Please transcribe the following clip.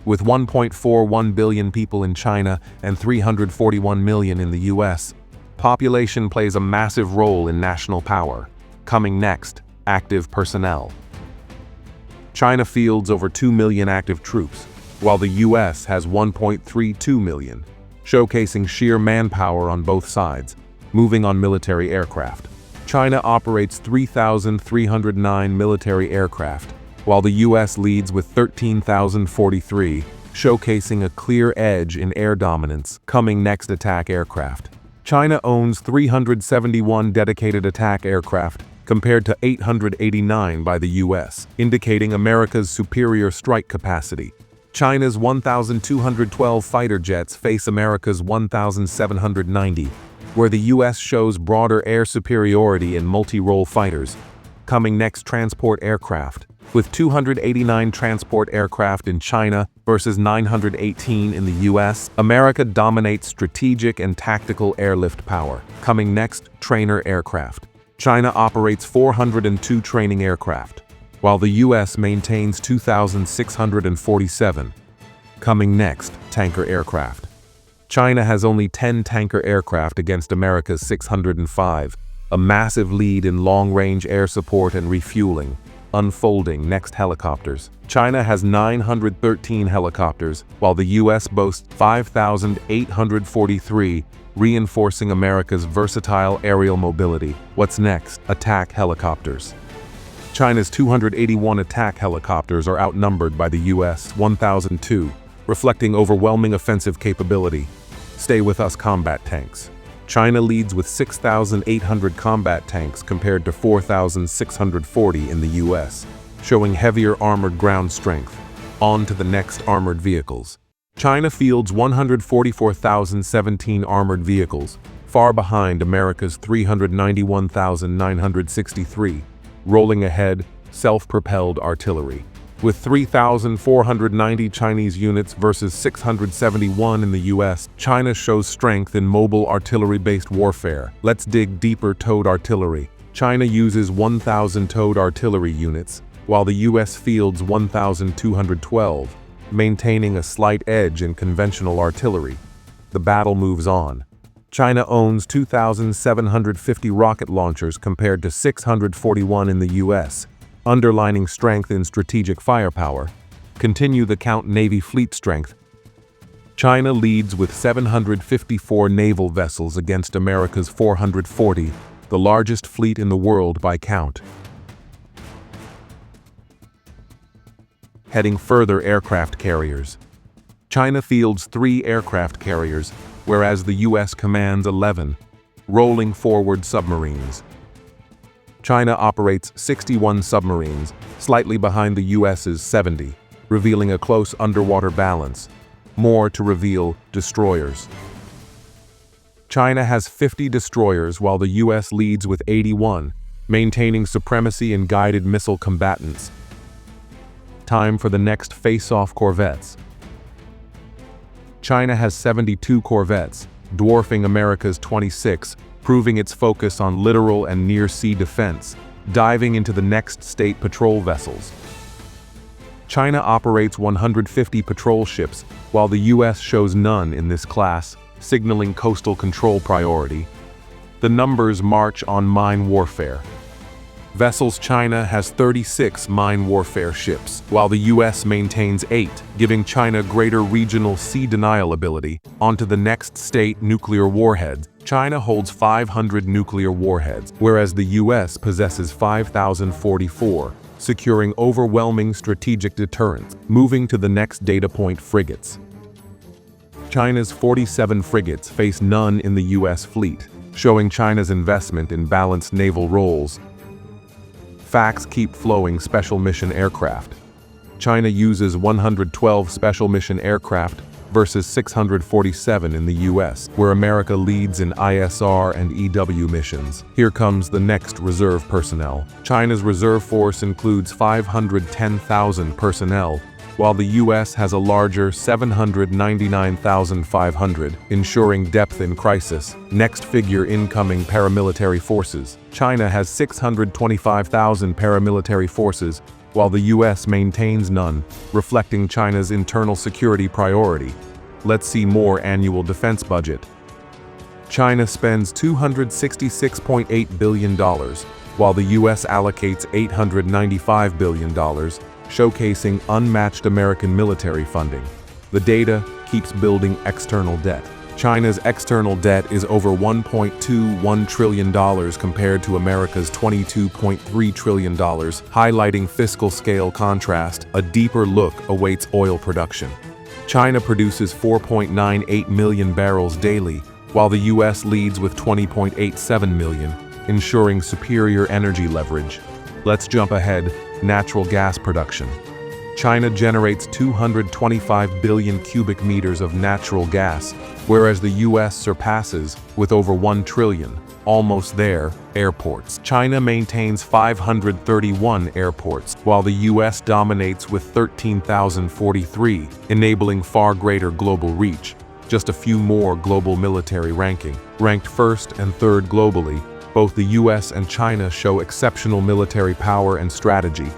With 1.41 billion people in China and 341 million in the US, population plays a massive role in national power. Coming next, active personnel. China fields over 2 million active troops, while the US has 1.32 million, showcasing sheer manpower on both sides. Moving on military aircraft. China operates 3,309 military aircraft, while the US leads with 13,043, showcasing a clear edge in air dominance. Coming next, attack aircraft. China owns 371 dedicated attack aircraft, compared to 889 by the US, indicating America's superior strike capacity. China's 1,212 fighter jets face America's 1,790, where the US shows broader air superiority in multi-role fighters. Coming next, transport aircraft. With 289 transport aircraft in China versus 918 in the US, America dominates strategic and tactical airlift power. Coming next, trainer aircraft. China operates 402 training aircraft, while the US maintains 2,647. Coming next, tanker aircraft. China has only 10 tanker aircraft against America's 605, a massive lead in long-range air support and refueling. Unfolding next, helicopters. China has 913 helicopters, while the US boasts 5,843, reinforcing America's versatile aerial mobility. What's next? Attack helicopters. China's 281 attack helicopters are outnumbered by the US 1,002, reflecting overwhelming offensive capability. Stay with us, combat tanks. China leads with 6,800 combat tanks compared to 4,640 in the US, showing heavier armored ground strength. On to the next, armored vehicles. China fields 144,017 armored vehicles, far behind America's 391,963. Rolling ahead, self-propelled artillery. With 3,490 Chinese units versus 671 in the US, China shows strength in mobile artillery-based warfare. Let's dig deeper. Towed artillery. China uses 1,000 towed artillery units, while the US fields 1,212, maintaining a slight edge in conventional artillery. The battle moves on. China owns 2,750 rocket launchers compared to 641 in the US, underlining strength in strategic firepower. Continue the count. Navy fleet strength. China leads with 754 naval vessels against America's 440, the largest fleet in the world by count. Heading further, aircraft carriers. China fields 3 aircraft carriers, whereas the US commands 11. Rolling forward submarines. China operates 61 submarines, slightly behind the US's 70, revealing a close underwater balance. More to reveal: destroyers. China has 50 destroyers while the US leads with 81, maintaining supremacy in guided missile combatants. Time for the next face-off: corvettes. China has 72 corvettes, dwarfing America's 26, proving its focus on littoral and near-sea defense. Diving into the next, state patrol vessels. China operates 150 patrol ships, while the US shows none in this class, signaling coastal control priority. The numbers march on mine warfare. Vessels. China has 36 mine warfare ships, while the US maintains 8, giving China greater regional sea denial ability. On to the next, state nuclear warheads. China holds 500 nuclear warheads, whereas the US possesses 5,044, securing overwhelming strategic deterrence. Moving to the next data point, frigates. China's 47 frigates face none in the US fleet, showing China's investment in balanced naval roles. Facts keep flowing. Special mission aircraft. China uses 112 special mission aircraft versus 647 in the US, where America leads in ISR and EW missions. Here comes the next, reserve personnel. China's reserve force includes 510,000 personnel, while the US has a larger 799,500, ensuring depth in crisis. Next figure, incoming paramilitary forces. China has 625,000 paramilitary forces, while the US maintains none, reflecting China's internal security priority. Let's see more annual defense budget. China spends $266.8 billion, while the US allocates $895 billion, showcasing unmatched American military funding. The data keeps building external debt. China's external debt is over $1.21 trillion compared to America's $22.3 trillion, highlighting fiscal scale contrast. A deeper look awaits oil production. China produces 4.98 million barrels daily, while the US leads with 20.87 million, ensuring superior energy leverage. Let's jump ahead. Natural gas production. China generates 225 billion cubic meters of natural gas, whereas the US surpasses with over 1 trillion. Almost there. Airports. China maintains 531 airports, while the US dominates with 13,043, enabling far greater global reach. Just a few more global military ranking. Ranked first and third globally, both the US and China show exceptional military power and strategy.